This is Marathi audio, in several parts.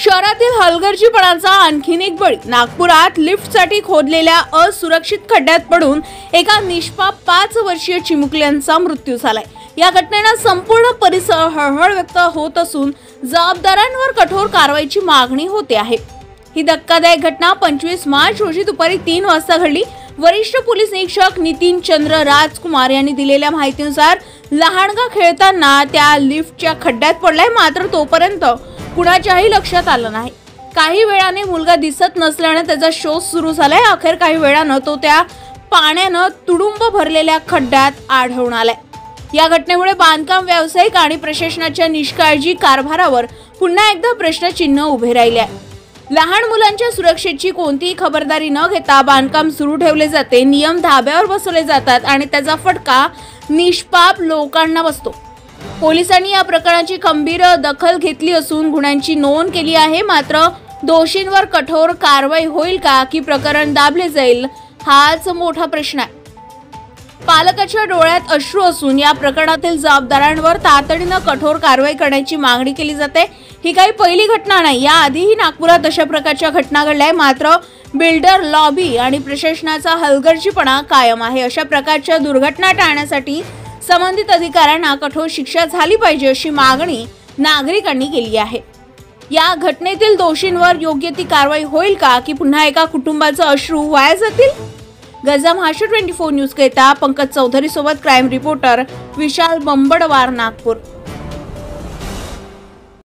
शहरातील हलगर्जीपणाचा आणखीन एक बळी। नागपुरात लिफ्टसाठी खोदलेल्या असुरक्षित खड्ड्यात पडून एका निष्पाप 5 वर्षीय चिमुकल्यांचा मृत्यू झालाय। या घटनेने संपूर्ण परिसर हळहळ व्यक्त होत असून जबाबदारांवर कठोर कारवाईची मागणी होते आहे। ही धक्कादायक घटना 25 मार्च रोजी दुपारी 3 वाजता घडली। वरिष्ठ पोलीस निरीक्षक नितीन चंद्र राजकुमार यांनी दिलेल्या माहितीनुसार लहानगा खेळताना त्या लिफ्टच्या खड्ड्यात पडलाय, मात्र तोपर्यंत कुणाच्याही लक्षात आलं नाही। काही वेळाने मुलगा दिसत नसल्याने त्याचा शोध सुरू झालाय। अखेर काही वेळाने तो त्या पाण्याने तुडुंब भरलेल्या खड्ड्यात आढळून आलाय। या घटनेमुळे बांधकाम व्यावसायिक आणि प्रशासनाच्या निष्काळजी कारभारावर पुन्हा एकदा प्रश्नचिन्ह उभे राहिले आहे। लहान मुलांच्या सुरक्षेची कोणतीही खबरदारी न घेता बांधकाम सुरू ठेवले जाते, नियम धाब्यावर बसवले जातात आणि त्याचा फटका निष्पाप लोकांना बसतो। पोलिसांनी या प्रकरणाची खंबीर दखल घेतली असून गुन्ह्यांची नोंद केली आहे, मात्र दोषींवर कठोर कारवाई होईल का की प्रकरण दाबले जाईल, हाच मोठा प्रश्न आहे। पालकाच्या डोळ्यात अश्रू असून या प्रकरणातील जबाबदारांवर तातडीने कठोर कारवाई करण्याची मागणी केली जाते। ही काही पहिली घटना नाही, याआधीही नागपुरात अशा प्रकारच्या घटना घडल्या, मात्र बिल्डर लॉबी आणि प्रशासनाचा हलगर्जीपणा कायम आहे। अशा प्रकारच्या दुर्घटना टाळण्यासाठी संबंधित अधिकाऱ्यांना कठोर शिक्षा झाली पाहिजे अशी मागणी नागरिकांनी केली आहे। या घटनेतील दोषींवर योग्य ती कारवाई होईल का की पुन्हा एका कुटुंबाचे अश्रू वाया जातील? गजा महाराष्ट्र 24 न्यूज करिता पंकज चौधरी सोबत क्राइम रिपोर्टर विशाल बंबडवार, नागपूर।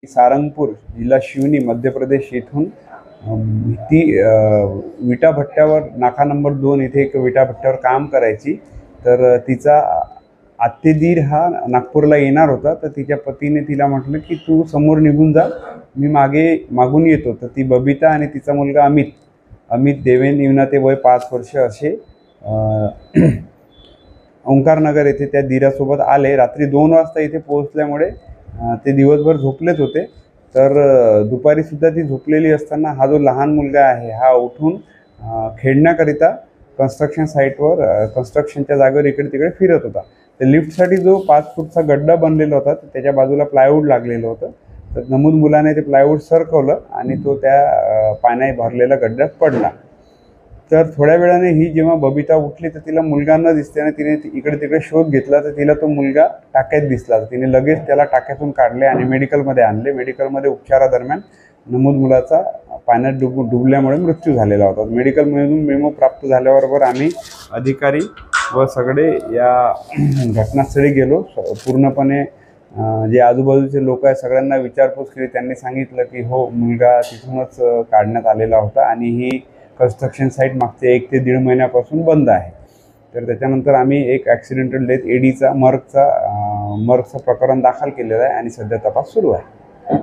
सारंगपूर जिल्हा शिवनी मध्य प्रदेश येथून ती विटा भट्ट्यावर नाका नंबर 2 इथे एक विटा भट्ट्यावर काम करायची। तर तिचा आत्तेदीर हा नागपूरला येणार होता, तर तिच्या पतीने तिला म्हटलं की तू समोर निघून जा, मी मागून येतो। तर ती बबिता आणि तिचा मुलगा अमित देवेन युनाते वय 5 वर्ष असे ओंकारनगर येथे त्या दीरासोबत आले। रात्री 2 वाजता इथे पोहोचल्यामुळे ते दिवसभर झोपलेच होते। तर दुपारी सुद्धा ती झोपलेली असताना हा जो लहान मुलगा आहे हा उठून खेळण्याकरिता कन्स्ट्रक्शन साईटवर कन्स्ट्रक्शनच्या जागेवर इकडे तिकडे फिरत होता। तर लिफ्टसाठी जो 5 फूटचा गड्डा बनलेला होता त्याच्या बाजूला प्लायवूड लागलेलं होतं। तर नमूद मुलाने ते प्लायवूड सरकवलं आणि तो त्या पाण्याने भरलेल्या गड्ड्यात पडला। तर थोड्या वेळाने ही जेव्हा बबिता उठली तर तिला मुलगा न दिसल्याने तिने इकडे तिकडे शोध घेतला, तर तिला तो मुलगा टाक्यात दिसला। तर तिने लगेच त्याला टाक्यातून काढले आणि मेडिकलमध्ये आणले। मेडिकलमध्ये उपचारादरम्यान नमूद मुलाचा पाण्यात डुबल्यामुळे मृत्यू झालेला होता। मेडिकलमधून मेमो प्राप्त झाल्याबरोबर आम्ही अधिकारी व सगळे या घटनास्थळी गेलो। पूर्णपणे जे आजूबाजूचे लोक आहेत सगळ्यांना विचारपूस केली। त्यांनी सांगितलं की हो, मुलगा तिथूनच काढण्यात आलेला होता आणि ही कन्स्ट्रक्शन साईट मागचे 1 ते 1.5 महिन्यापासून बंद आहे। तर त्याच्यानंतर आम्ही एक ॲक्सिडेंटल डेथ एडीचा मर्गचं प्रकरण दाखल केलेलं आहे आणि सध्या तपास सुरू आहे।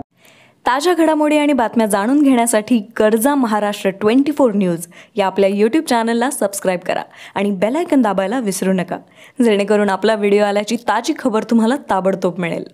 ताज्या घडामोडी आणि बातम्या जाणून घेण्यासाठी गरजा महाराष्ट्र 24 न्यूज या आपल्या YouTube चॅनलला सबस्क्राईब करा आणि बेल आयकॉन दाबायला विसरू नका, जेणेकरून आपला व्हिडिओ आल्याची ताजी खबर तुम्हाला ताबडतोब मिळेल।